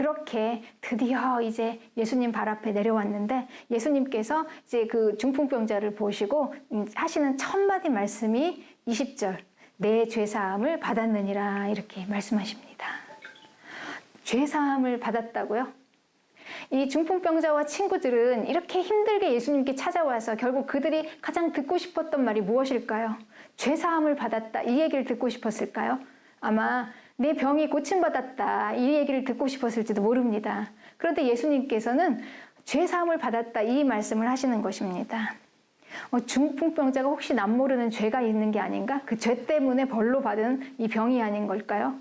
그렇게 드디어 이제 예수님 발 앞에 내려왔는데 예수님께서 이제 그 중풍병자를 보시고 하시는 첫 마디 말씀이 20절, 내 죄사함을 받았느니라 이렇게 말씀하십니다. 죄사함을 받았다고요? 이 중풍병자와 친구들은 이렇게 힘들게 예수님께 찾아와서 결국 그들이 가장 듣고 싶었던 말이 무엇일까요? 죄사함을 받았다 이 얘기를 듣고 싶었을까요? 아마 내 병이 고침받았다 이 얘기를 듣고 싶었을지도 모릅니다. 그런데 예수님께서는 죄사함을 받았다 이 말씀을 하시는 것입니다. 중풍병자가 혹시 남모르는 죄가 있는 게 아닌가? 그 죄 때문에 벌로 받은 이 병이 아닌 걸까요?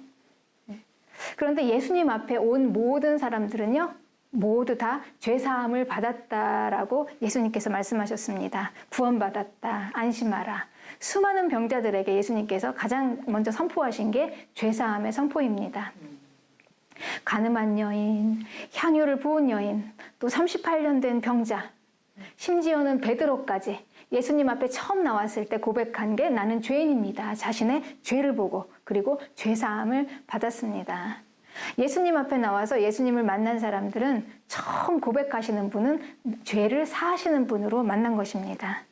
그런데 예수님 앞에 온 모든 사람들은요, 모두 다 죄사함을 받았다라고 예수님께서 말씀하셨습니다. 구원받았다, 안심하라. 수많은 병자들에게 예수님께서 가장 먼저 선포하신 게 죄사함의 선포입니다. 가늠한 여인, 향유를 부은 여인, 또 38년 된 병자, 심지어는 베드로까지 예수님 앞에 처음 나왔을 때 고백한 게 나는 죄인입니다. 자신의 죄를 보고 그리고 죄사함을 받았습니다. 예수님 앞에 나와서 예수님을 만난 사람들은 처음 고백하시는 분은 죄를 사하시는 분으로 만난 것입니다.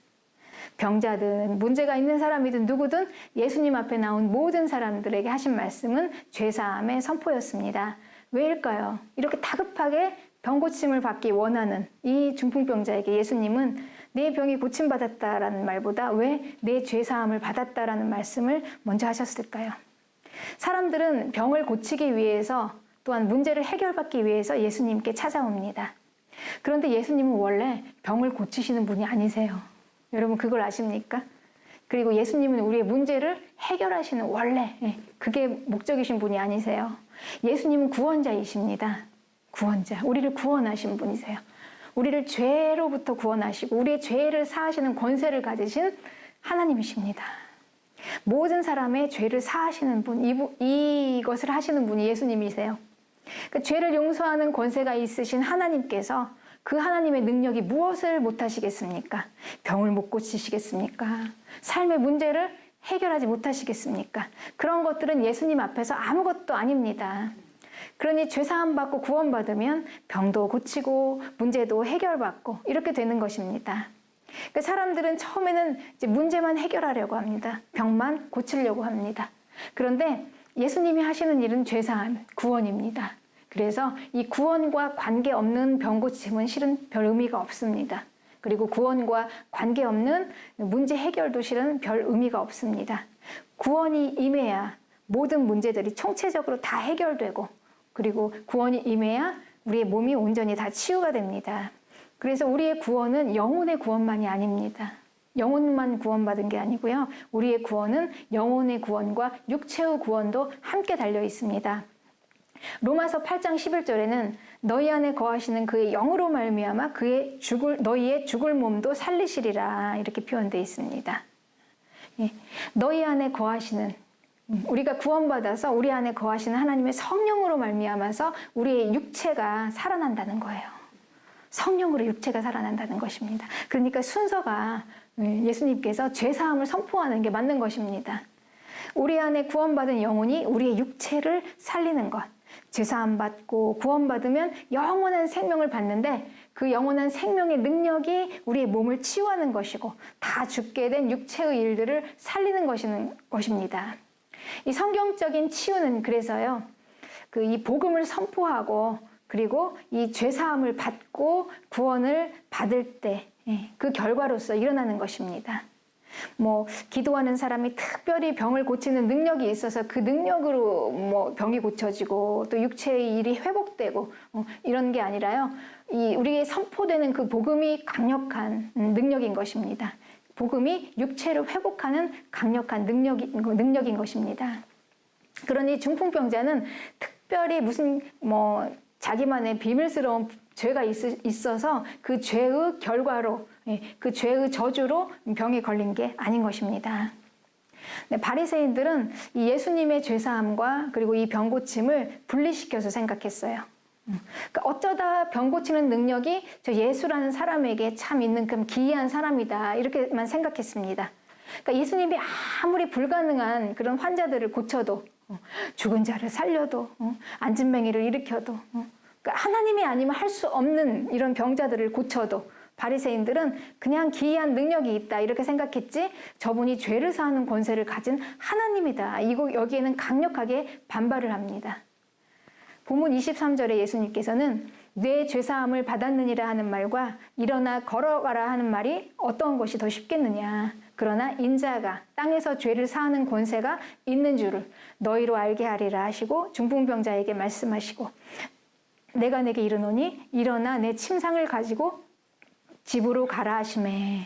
병자든 문제가 있는 사람이든 누구든 예수님 앞에 나온 모든 사람들에게 하신 말씀은 죄사함의 선포였습니다. 왜일까요? 이렇게 다급하게 병 고침을 받기 원하는 이 중풍병자에게 예수님은 내 병이 고침받았다라는 말보다 왜 내 죄사함을 받았다라는 말씀을 먼저 하셨을까요? 사람들은 병을 고치기 위해서 또한 문제를 해결받기 위해서 예수님께 찾아옵니다. 그런데 예수님은 원래 병을 고치시는 분이 아니세요. 여러분 그걸 아십니까? 그리고 예수님은 우리의 문제를 해결하시는 원래 그게 목적이신 분이 아니세요. 예수님은 구원자이십니다. 구원자, 우리를 구원하신 분이세요. 우리를 죄로부터 구원하시고 우리의 죄를 사하시는 권세를 가지신 하나님이십니다. 모든 사람의 죄를 사하시는 분, 이것을 하시는 분이 예수님이세요. 그 죄를 용서하는 권세가 있으신 하나님께서 그 하나님의 능력이 무엇을 못하시겠습니까? 병을 못 고치시겠습니까? 삶의 문제를 해결하지 못하시겠습니까? 그런 것들은 예수님 앞에서 아무것도 아닙니다. 그러니 죄사함 받고 구원받으면 병도 고치고 문제도 해결받고 이렇게 되는 것입니다. 그 사람들은 처음에는 이제 문제만 해결하려고 합니다. 병만 고치려고 합니다. 그런데 예수님이 하시는 일은 죄사함, 구원입니다. 그래서 이 구원과 관계없는 병 고침은 실은 별 의미가 없습니다. 그리고 구원과 관계없는 문제 해결도 실은 별 의미가 없습니다. 구원이 임해야 모든 문제들이 총체적으로 다 해결되고 그리고 구원이 임해야 우리의 몸이 온전히 다 치유가 됩니다. 그래서 우리의 구원은 영혼의 구원만이 아닙니다. 영혼만 구원받은 게 아니고요. 우리의 구원은 영혼의 구원과 육체의 구원도 함께 달려 있습니다. 로마서 8장 11절에는 너희 안에 거하시는 그의 영으로 말미암아 너희의 죽을 몸도 살리시리라 이렇게 표현되어 있습니다. 너희 안에 거하시는 우리가 구원받아서 우리 안에 거하시는 하나님의 성령으로 말미암아서 우리의 육체가 살아난다는 거예요. 성령으로 육체가 살아난다는 것입니다. 그러니까 순서가 예수님께서 죄사함을 선포하는 게 맞는 것입니다. 우리 안에 구원받은 영혼이 우리의 육체를 살리는 것. 죄사함 받고 구원받으면 영원한 생명을 받는데 그 영원한 생명의 능력이 우리의 몸을 치유하는 것이고 다 죽게 된 육체의 일들을 살리는 것입니다. 이 성경적인 치유는 그래서요. 이 복음을 선포하고 그리고 이 죄사함을 받고 구원을 받을 때 그 결과로서 일어나는 것입니다. 기도하는 사람이 특별히 병을 고치는 능력이 있어서 그 능력으로 병이 고쳐지고 또 육체의 일이 회복되고 이런 게 아니라요. 우리의 선포되는 그 복음이 강력한 능력인 것입니다. 복음이 육체를 회복하는 강력한 능력인 것입니다. 그러니 중풍병자는 특별히 무슨 자기만의 비밀스러운 죄가 있어서 그 죄의 결과로 그 죄의 저주로 병에 걸린 게 아닌 것입니다. 바리새인들은 이 예수님의 죄사함과 그리고 이 병 고침을 분리시켜서 생각했어요. 그러니까 어쩌다 병 고치는 능력이 저 예수라는 사람에게 참 있는 그 기이한 사람이다 이렇게만 생각했습니다. 그러니까 예수님이 아무리 불가능한 그런 환자들을 고쳐도 죽은 자를 살려도 앉은 맹이를 일으켜도 그러니까 하나님이 아니면 할 수 없는 이런 병자들을 고쳐도 바리새인들은 그냥 기이한 능력이 있다 이렇게 생각했지, 저분이 죄를 사하는 권세를 가진 하나님이다, 여기에는 강력하게 반발을 합니다. 본문 23절에 예수님께서는 내 죄사함을 받았느니라 하는 말과 일어나 걸어가라 하는 말이 어떤 것이 더 쉽겠느냐. 그러나 인자가 땅에서 죄를 사하는 권세가 있는 줄을 너희로 알게 하리라 하시고 중풍병자에게 말씀하시고, 내가 내게 이르노니 일어나 내 침상을 가지고 집으로 가라 하시매.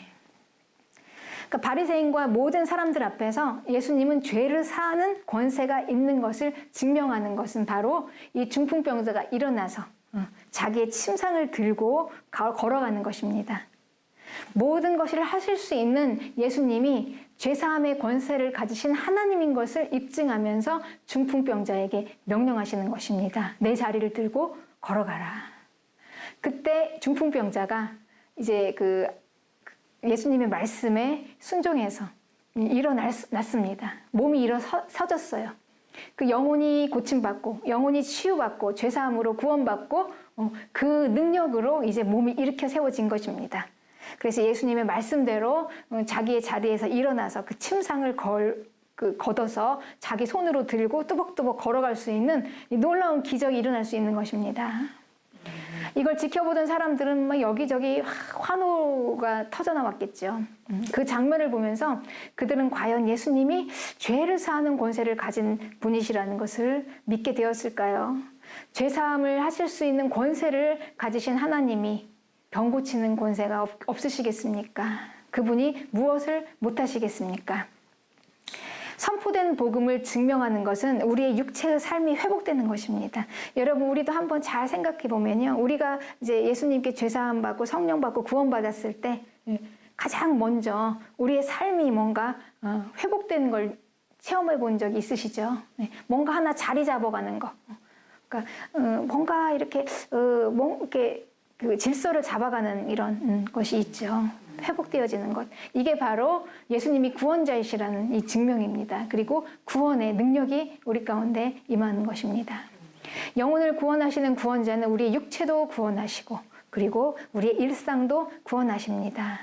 그러니까 바리새인과 모든 사람들 앞에서 예수님은 죄를 사하는 권세가 있는 것을 증명하는 것은 바로 이 중풍병자가 일어나서 자기의 침상을 들고 걸어가는 것입니다. 모든 것을 하실 수 있는 예수님이 죄사함의 권세를 가지신 하나님인 것을 입증하면서 중풍병자에게 명령하시는 것입니다. 내 자리를 들고 걸어가라. 그때 중풍병자가 이제 그 예수님의 말씀에 순종해서 일어났습니다. 몸이 일어서졌어요. 그 영혼이 고침받고 영혼이 치유받고 죄사함으로 구원받고 그 능력으로 이제 몸이 일으켜 세워진 것입니다. 그래서 예수님의 말씀대로 자기의 자리에서 일어나서 그 침상을 걷어서 자기 손으로 들고 뚜벅뚜벅 걸어갈 수 있는 놀라운 기적이 일어날 수 있는 것입니다. 이걸 지켜보던 사람들은 막 여기저기 환호가 터져나왔겠죠. 그 장면을 보면서 그들은 과연 예수님이 죄를 사하는 권세를 가진 분이시라는 것을 믿게 되었을까요? 죄사함을 하실 수 있는 권세를 가지신 하나님이 병 고치는 권세가 없으시겠습니까? 그분이 무엇을 못하시겠습니까? 선포된 복음을 증명하는 것은 우리의 육체의 삶이 회복되는 것입니다. 여러분, 우리도 한번 잘 생각해 보면요, 우리가 이제 예수님께 죄사함 받고 성령 받고 구원 받았을 때 가장 먼저 우리의 삶이 뭔가 회복되는 걸 체험해 본 적이 있으시죠? 뭔가 하나 자리 잡아가는 거, 그러니까 뭔가 이렇게 그 질서를 잡아가는 이런 것이 있죠. 회복되어지는 것. 이게 바로 예수님이 구원자이시라는 이 증명입니다. 그리고 구원의 능력이 우리 가운데 임하는 것입니다. 영혼을 구원하시는 구원자는 우리의 육체도 구원하시고 그리고 우리의 일상도 구원하십니다.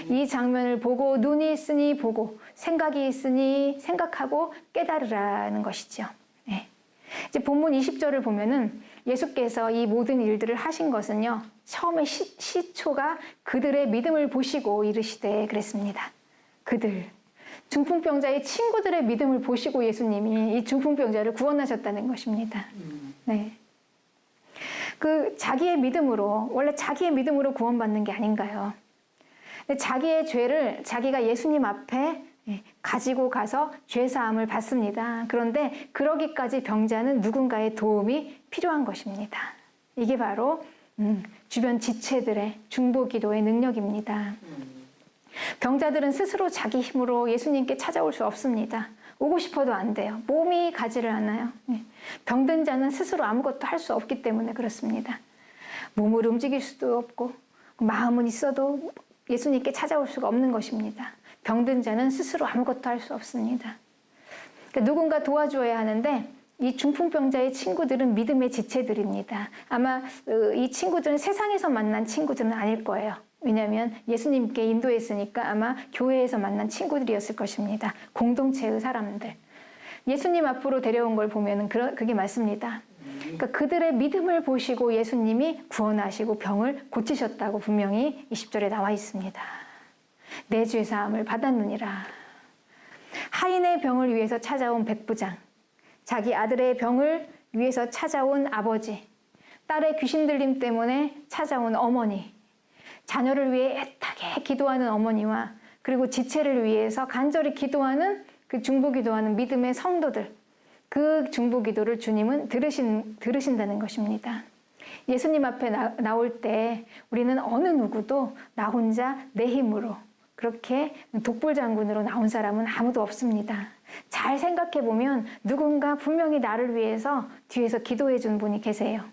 이 장면을 보고 눈이 있으니 보고 생각이 있으니 생각하고 깨달으라는 것이죠. 네. 이제 본문 20절을 보면은 예수께서 이 모든 일들을 하신 것은요, 처음에 시초가 그들의 믿음을 보시고 이르시되 그랬습니다. 그들, 중풍병자의 친구들의 믿음을 보시고 예수님이 이 중풍병자를 구원하셨다는 것입니다. 네. 그 자기의 믿음으로, 원래 자기의 믿음으로 구원받는 게 아닌가요? 자기의 죄를 자기가 예수님 앞에 가지고 가서 죄사함을 받습니다. 그런데 그러기까지 병자는 누군가의 도움이 필요한 것입니다. 이게 바로 주변 지체들의 중보기도의 능력입니다. 병자들은 스스로 자기 힘으로 예수님께 찾아올 수 없습니다. 오고 싶어도 안 돼요. 몸이 가지를 않아요. 병든 자는 스스로 아무것도 할 수 없기 때문에 그렇습니다. 몸을 움직일 수도 없고 마음은 있어도 예수님께 찾아올 수가 없는 것입니다. 병든 자는 스스로 아무것도 할 수 없습니다. 그러니까 누군가 도와줘야 하는데 이 중풍병자의 친구들은 믿음의 지체들입니다. 아마 이 친구들은 세상에서 만난 친구들은 아닐 거예요. 왜냐하면 예수님께 인도했으니까 아마 교회에서 만난 친구들이었을 것입니다. 공동체의 사람들. 예수님 앞으로 데려온 걸 보면 그게 맞습니다. 그러니까 그들의 믿음을 보시고 예수님이 구원하시고 병을 고치셨다고 분명히 20절에 나와 있습니다. 내 죄사함을 받았느니라. 하인의 병을 위해서 찾아온 백부장, 자기 아들의 병을 위해서 찾아온 아버지, 딸의 귀신 들림 때문에 찾아온 어머니, 자녀를 위해 애타게 기도하는 어머니와 그리고 지체를 위해서 간절히 기도하는 그 중보기도하는 믿음의 성도들, 그 중보기도를 주님은 들으신다는 것입니다. 예수님 앞에 나올 때 우리는 어느 누구도 나 혼자 내 힘으로 그렇게 독불장군으로 나온 사람은 아무도 없습니다. 잘 생각해 보면 누군가 분명히 나를 위해서 뒤에서 기도해 준 분이 계세요.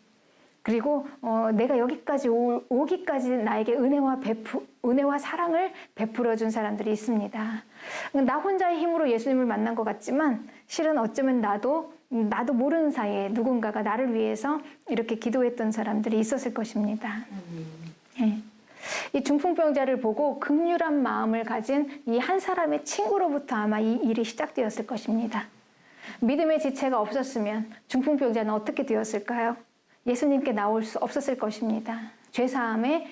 그리고 내가 여기까지 오기까지 나에게 은혜와 사랑을 베풀어 준 사람들이 있습니다. 나 혼자의 힘으로 예수님을 만난 것 같지만 실은 어쩌면 나도 모르는 사이에 누군가가 나를 위해서 이렇게 기도했던 사람들이 있었을 것입니다. 네. 이 중풍병자를 보고 긍휼한 마음을 가진 이 한 사람의 친구로부터 아마 이 일이 시작되었을 것입니다. 믿음의 지체가 없었으면 중풍병자는 어떻게 되었을까요? 예수님께 나올 수 없었을 것입니다. 죄사함의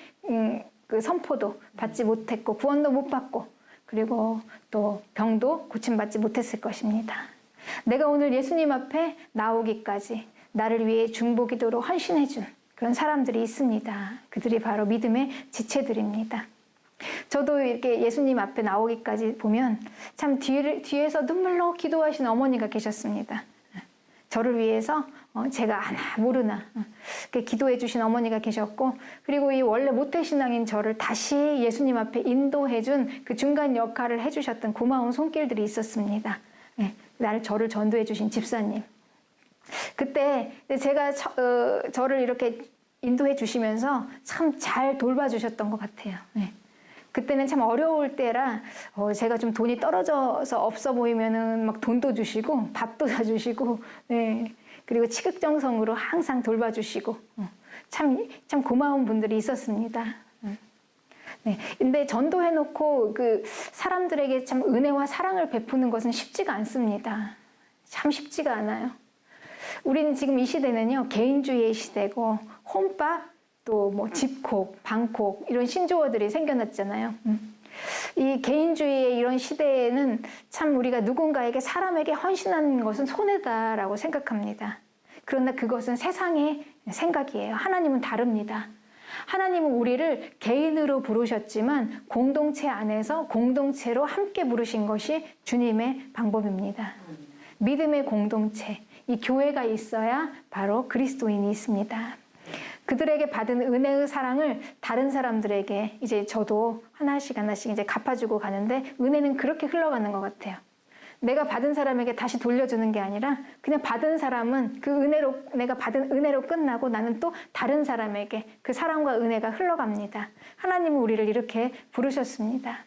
그 선포도 받지 못했고 구원도 못 받고 그리고 또 병도 고침받지 못했을 것입니다. 내가 오늘 예수님 앞에 나오기까지 나를 위해 중보기도로 헌신해준 그런 사람들이 있습니다. 그들이 바로 믿음의 지체들입니다. 저도 이렇게 예수님 앞에 나오기까지 보면 참 뒤에서 눈물로 기도하신 어머니가 계셨습니다. 저를 위해서 제가 아나 모르나 기도해 주신 어머니가 계셨고 그리고 이 원래 모태신앙인 저를 다시 예수님 앞에 인도해 준 그 중간 역할을 해주셨던 고마운 손길들이 있었습니다. 저를 전도해 주신 집사님. 그때 제가 저를 이렇게 인도해 주시면서 참 잘 돌봐주셨던 것 같아요. 그때는 참 어려울 때라 제가 좀 돈이 떨어져서 없어 보이면은 막 돈도 주시고 밥도 사주시고 그리고 치극정성으로 항상 돌봐주시고 참 고마운 분들이 있었습니다. 근데 전도해놓고 그 사람들에게 참 은혜와 사랑을 베푸는 것은 쉽지가 않습니다. 참 쉽지가 않아요. 우리는 지금 이 시대는요 개인주의의 시대고 혼밥 또 뭐 집콕, 방콕 이런 신조어들이 생겨났잖아요. 이 개인주의의 이런 시대에는 참 우리가 누군가에게 사람에게 헌신하는 것은 손해다라고 생각합니다. 그러나 그것은 세상의 생각이에요. 하나님은 다릅니다. 하나님은 우리를 개인으로 부르셨지만 공동체 안에서 공동체로 함께 부르신 것이 주님의 방법입니다. 믿음의 공동체, 이 교회가 있어야 바로 그리스도인이 있습니다. 그들에게 받은 은혜의 사랑을 다른 사람들에게 이제 저도 하나씩 이제 갚아주고 가는데 은혜는 그렇게 흘러가는 것 같아요. 내가 받은 사람에게 다시 돌려주는 게 아니라 그냥 받은 사람은 그 은혜로 내가 받은 은혜로 끝나고 나는 또 다른 사람에게 그 사랑과 은혜가 흘러갑니다. 하나님은 우리를 이렇게 부르셨습니다.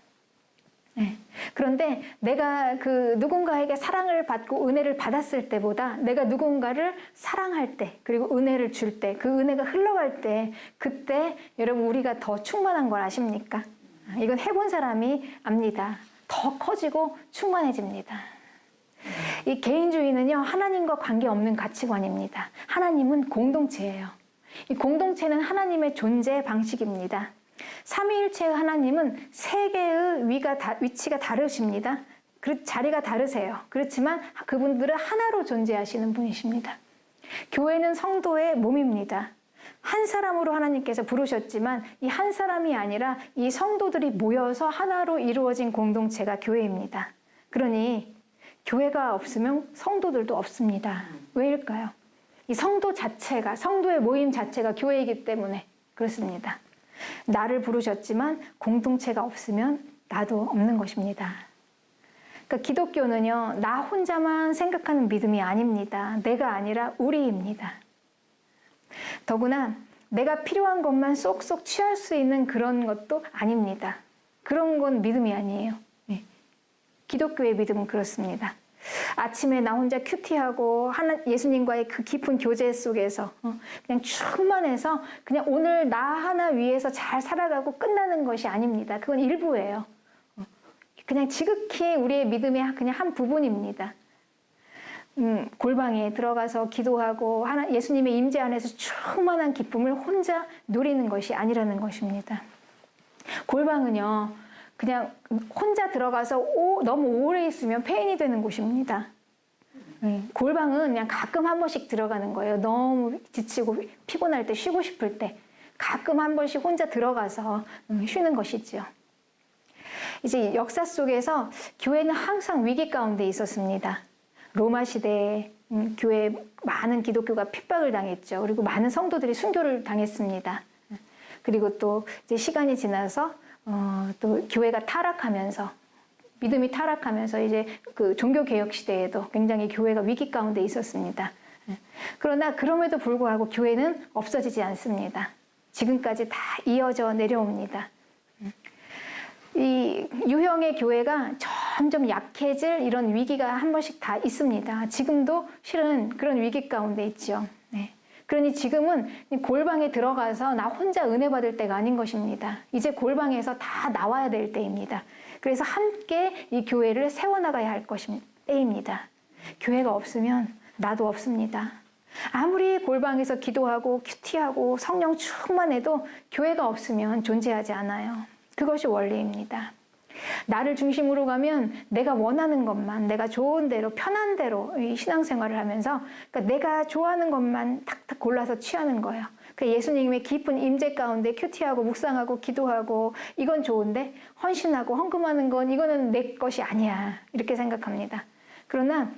그런데 내가 그 누군가에게 사랑을 받고 은혜를 받았을 때보다 내가 누군가를 사랑할 때 그리고 은혜를 줄 때 그 은혜가 흘러갈 때 그때 여러분 우리가 더 충만한 걸 아십니까? 이건 해본 사람이 압니다. 더 커지고 충만해집니다. 이 개인주의는요 하나님과 관계없는 가치관입니다. 하나님은 공동체예요. 이 공동체는 하나님의 존재 방식입니다. 삼위일체의 하나님은 세 개의 위치가 다르십니다. 자리가 다르세요. 그렇지만 그분들은 하나로 존재하시는 분이십니다. 교회는 성도의 몸입니다. 한 사람으로 하나님께서 부르셨지만 이 한 사람이 아니라 이 성도들이 모여서 하나로 이루어진 공동체가 교회입니다. 그러니 교회가 없으면 성도들도 없습니다. 왜일까요? 이 성도의 모임 자체가 교회이기 때문에 그렇습니다. 나를 부르셨지만 공동체가 없으면 나도 없는 것입니다. 그러니까 기독교는요, 나 혼자만 생각하는 믿음이 아닙니다. 내가 아니라 우리입니다. 더구나 내가 필요한 것만 쏙쏙 취할 수 있는 그런 것도 아닙니다. 그런 건 믿음이 아니에요. 기독교의 믿음은 그렇습니다. 아침에 나 혼자 큐티하고 예수님과의 그 깊은 교제 속에서 그냥 충만해서 그냥 오늘 나 하나 위해서 잘 살아가고 끝나는 것이 아닙니다. 그건 일부예요. 그냥 지극히 우리의 믿음의 그냥 한 부분입니다. 골방에 들어가서 기도하고 예수님의 임재 안에서 충만한 기쁨을 혼자 누리는 것이 아니라는 것입니다. 골방은요, 그냥 혼자 들어가서 너무 오래 있으면 폐인이 되는 곳입니다. 골방은 그냥 가끔 한 번씩 들어가는 거예요. 너무 지치고 피곤할 때 쉬고 싶을 때 가끔 한 번씩 혼자 들어가서 쉬는 것이죠. 이제 역사 속에서 교회는 항상 위기 가운데 있었습니다. 로마 시대에 교회 많은 기독교가 핍박을 당했죠. 그리고 많은 성도들이 순교를 당했습니다. 그리고 또 이제 시간이 지나서 또 교회가 타락하면서 믿음이 타락하면서 이제 그 종교 개혁 시대에도 굉장히 교회가 위기 가운데 있었습니다. 그러나 그럼에도 불구하고 교회는 없어지지 않습니다. 지금까지 다 이어져 내려옵니다. 이 유형의 교회가 점점 약해질 이런 위기가 한 번씩 다 있습니다. 지금도 실은 그런 위기 가운데 있죠. 네. 그러니 지금은 골방에 들어가서 나 혼자 은혜 받을 때가 아닌 것입니다. 이제 골방에서 다 나와야 될 때입니다. 그래서 함께 이 교회를 세워나가야 할 때입니다. 교회가 없으면 나도 없습니다. 아무리 골방에서 기도하고 큐티하고 성령 충만해도 교회가 없으면 존재하지 않아요. 그것이 원리입니다. 나를 중심으로 가면 내가 원하는 것만, 내가 좋은 대로, 편한 대로 이 신앙생활을 하면서 그러니까 내가 좋아하는 것만 탁탁 골라서 취하는 거예요. 그 예수님의 깊은 임재 가운데 큐티하고 묵상하고 기도하고 이건 좋은데 헌신하고 헌금하는 건 이거는 내 것이 아니야. 이렇게 생각합니다. 그러나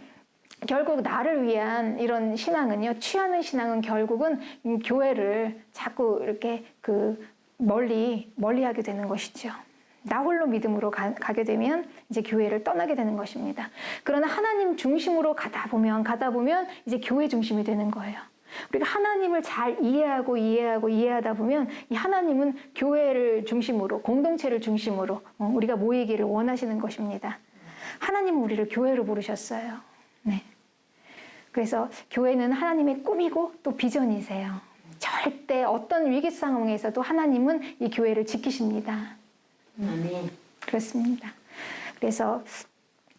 결국 나를 위한 이런 신앙은요, 취하는 신앙은 결국은 교회를 자꾸 이렇게 멀리 하게 되는 것이죠. 나 홀로 믿음으로 가게 되면 이제 교회를 떠나게 되는 것입니다. 그러나 하나님 중심으로 가다 보면 이제 교회 중심이 되는 거예요. 우리가 하나님을 잘 이해하다 보면 이 하나님은 교회를 중심으로, 공동체를 중심으로 우리가 모이기를 원하시는 것입니다. 하나님은 우리를 교회로 부르셨어요. 네. 그래서 교회는 하나님의 꿈이고 또 비전이세요. 절대 어떤 위기 상황에서도 하나님은 이 교회를 지키십니다. 아멘. 그렇습니다. 그래서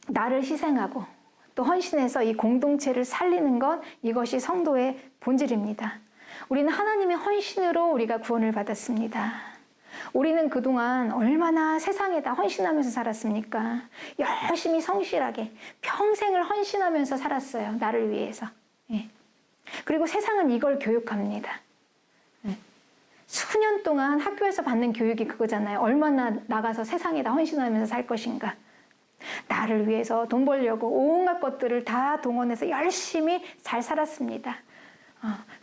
나를 희생하고 또 헌신해서 이 공동체를 살리는 것, 이것이 성도의 본질입니다. 우리는 하나님의 헌신으로 우리가 구원을 받았습니다. 우리는 그동안 얼마나 세상에다 헌신하면서 살았습니까? 열심히 성실하게 평생을 헌신하면서 살았어요. 나를 위해서. 예. 그리고 세상은 이걸 교육합니다. 예. 수년 동안 학교에서 받는 교육이 그거잖아요. 얼마나 나가서 세상에다 헌신하면서 살 것인가. 나를 위해서 돈 벌려고 온갖 것들을 다 동원해서 열심히 잘 살았습니다.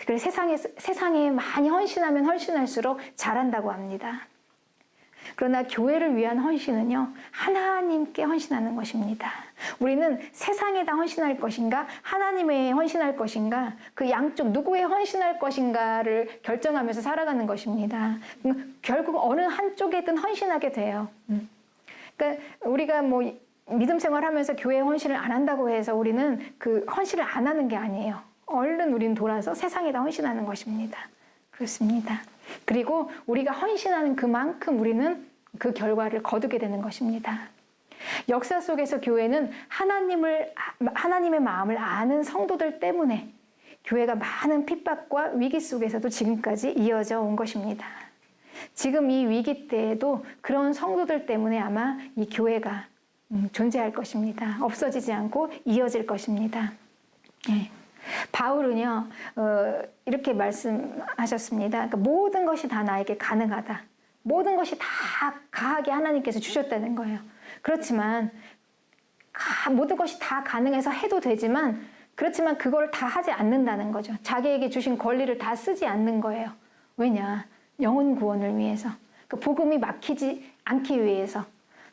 그래서 세상에 많이 헌신하면 헌신할수록 잘한다고 합니다. 그러나 교회를 위한 헌신은요, 하나님께 헌신하는 것입니다. 우리는 세상에다 헌신할 것인가, 하나님에 헌신할 것인가, 그 양쪽 누구에 헌신할 것인가를 결정하면서 살아가는 것입니다. 결국 어느 한쪽에든 헌신하게 돼요. 그러니까 우리가 뭐 믿음 생활하면서 교회 헌신을 안 한다고 해서 우리는 그 헌신을 안 하는 게 아니에요. 얼른 우리는 돌아서 세상에다 헌신하는 것입니다. 그렇습니다. 그리고 우리가 헌신하는 그만큼 우리는 그 결과를 거두게 되는 것입니다. 역사 속에서 교회는 하나님의 마음을 아는 성도들 때문에 교회가 많은 핍박과 위기 속에서도 지금까지 이어져 온 것입니다. 지금 이 위기 때에도 그런 성도들 때문에 아마 이 교회가 존재할 것입니다. 없어지지 않고 이어질 것입니다. 네. 바울은요, 이렇게 말씀하셨습니다. 그러니까 모든 것이 다 나에게 가능하다. 모든 것이 다 가하게 하나님께서 주셨다는 거예요. 그렇지만, 모든 것이 다 가능해서 해도 되지만, 그렇지만 그걸 다 하지 않는다는 거죠. 자기에게 주신 권리를 다 쓰지 않는 거예요. 왜냐? 영혼 구원을 위해서. 그 복음이 막히지 않기 위해서.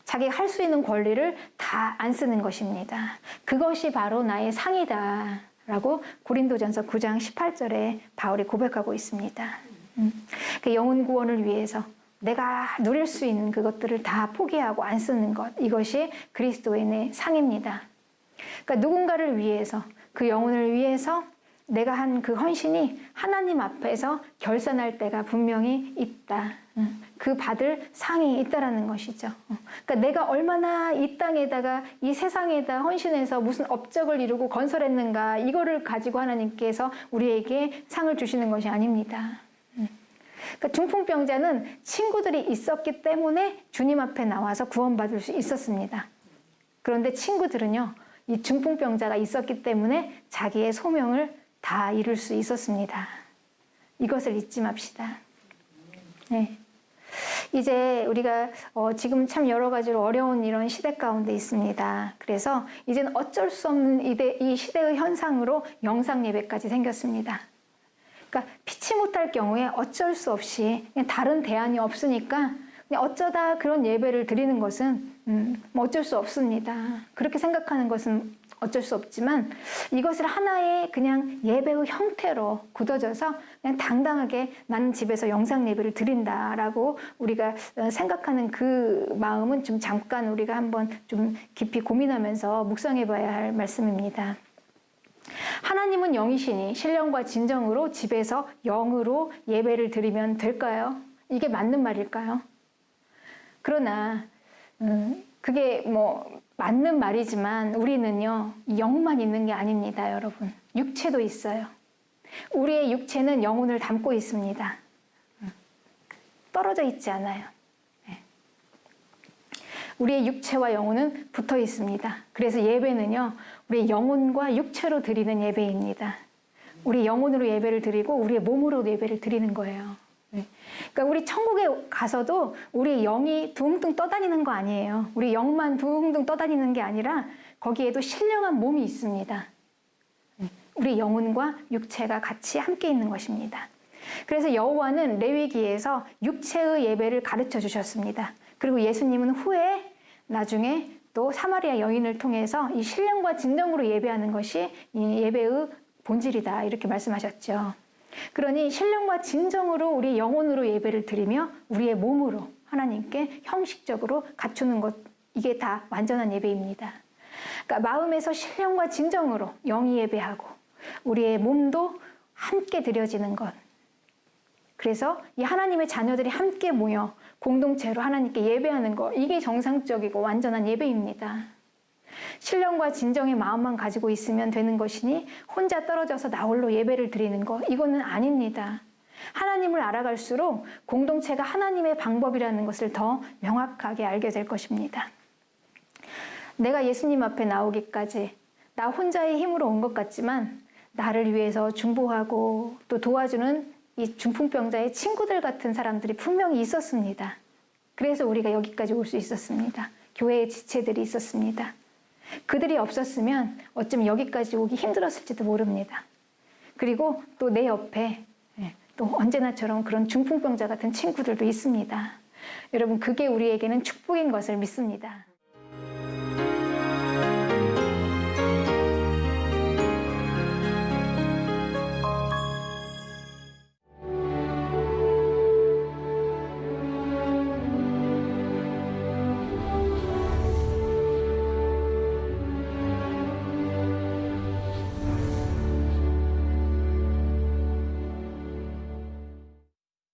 자기가 할 수 있는 권리를 다 안 쓰는 것입니다. 그것이 바로 나의 상이다. 라고 고린도전서 9장 18절에 바울이 고백하고 있습니다. 그 영혼 구원을 위해서 내가 누릴 수 있는 그것들을 다 포기하고 안 쓰는 것, 이것이 그리스도인의 상입니다. 그러니까 누군가를 위해서, 그 영혼을 위해서 내가 한 그 헌신이 하나님 앞에서 결산할 때가 분명히 있다. 그 받을 상이 있다라는 것이죠. 그러니까 내가 얼마나 이 땅에다가 이 세상에다 헌신해서 무슨 업적을 이루고 건설했는가, 이거를 가지고 하나님께서 우리에게 상을 주시는 것이 아닙니다. 그러니까 중풍병자는 친구들이 있었기 때문에 주님 앞에 나와서 구원받을 수 있었습니다. 그런데 친구들은요, 이 중풍병자가 있었기 때문에 자기의 소명을 다 이룰 수 있었습니다. 이것을 잊지 맙시다. 네. 이제 우리가 지금 참 여러 가지로 어려운 이런 시대 가운데 있습니다. 그래서 이제는 어쩔 수 없는 이 시대의 현상으로 영상 예배까지 생겼습니다. 그러니까 피치 못할 경우에 어쩔 수 없이 그냥 다른 대안이 없으니까 그냥 어쩌다 그런 예배를 드리는 것은 뭐 어쩔 수 없습니다. 그렇게 생각하는 것은 어쩔 수 없지만 이것을 하나의 그냥 예배의 형태로 굳어져서 그냥 당당하게 나는 집에서 영상 예배를 드린다라고 우리가 생각하는 그 마음은 좀 잠깐 우리가 한번 좀 깊이 고민하면서 묵상해 봐야 할 말씀입니다. 하나님은 영이시니 신령과 진정으로 집에서 영으로 예배를 드리면 될까요? 이게 맞는 말일까요? 그러나 그게 뭐 맞는 말이지만 우리는요 영만 있는 게 아닙니다, 여러분. 육체도 있어요. 우리의 육체는 영혼을 담고 있습니다. 떨어져 있지 않아요. 우리의 육체와 영혼은 붙어 있습니다. 그래서 예배는요 우리의 영혼과 육체로 드리는 예배입니다. 우리 영혼으로 예배를 드리고 우리의 몸으로 예배를 드리는 거예요. 그러니까 우리 천국에 가서도 우리 영이 둥둥 떠다니는 거 아니에요. 우리 영만 둥둥 떠다니는 게 아니라 거기에도 신령한 몸이 있습니다. 우리 영혼과 육체가 같이 함께 있는 것입니다. 그래서 여호와는 레위기에서 육체의 예배를 가르쳐 주셨습니다. 그리고 예수님은 후에 나중에 또 사마리아 여인을 통해서 이 신령과 진정으로 예배하는 것이 이 예배의 본질이다 이렇게 말씀하셨죠. 그러니 신령과 진정으로 우리 영혼으로 예배를 드리며 우리의 몸으로 하나님께 형식적으로 갖추는 것, 이게 다 완전한 예배입니다. 그러니까 마음에서 신령과 진정으로 영이 예배하고 우리의 몸도 함께 드려지는 것. 그래서 이 하나님의 자녀들이 함께 모여 공동체로 하나님께 예배하는 것, 이게 정상적이고 완전한 예배입니다. 신령과 진정의 마음만 가지고 있으면 되는 것이니 혼자 떨어져서 나 홀로 예배를 드리는 것, 이거는 아닙니다. 하나님을 알아갈수록 공동체가 하나님의 방법이라는 것을 더 명확하게 알게 될 것입니다. 내가 예수님 앞에 나오기까지 나 혼자의 힘으로 온 것 같지만 나를 위해서 중보하고 또 도와주는 이 중풍병자의 친구들 같은 사람들이 분명히 있었습니다. 그래서 우리가 여기까지 올 수 있었습니다. 교회의 지체들이 있었습니다. 그들이 없었으면 어쩌면 여기까지 오기 힘들었을지도 모릅니다. 그리고 또 내 옆에 또 언제나처럼 그런 중풍병자 같은 친구들도 있습니다. 여러분, 그게 우리에게는 축복인 것을 믿습니다.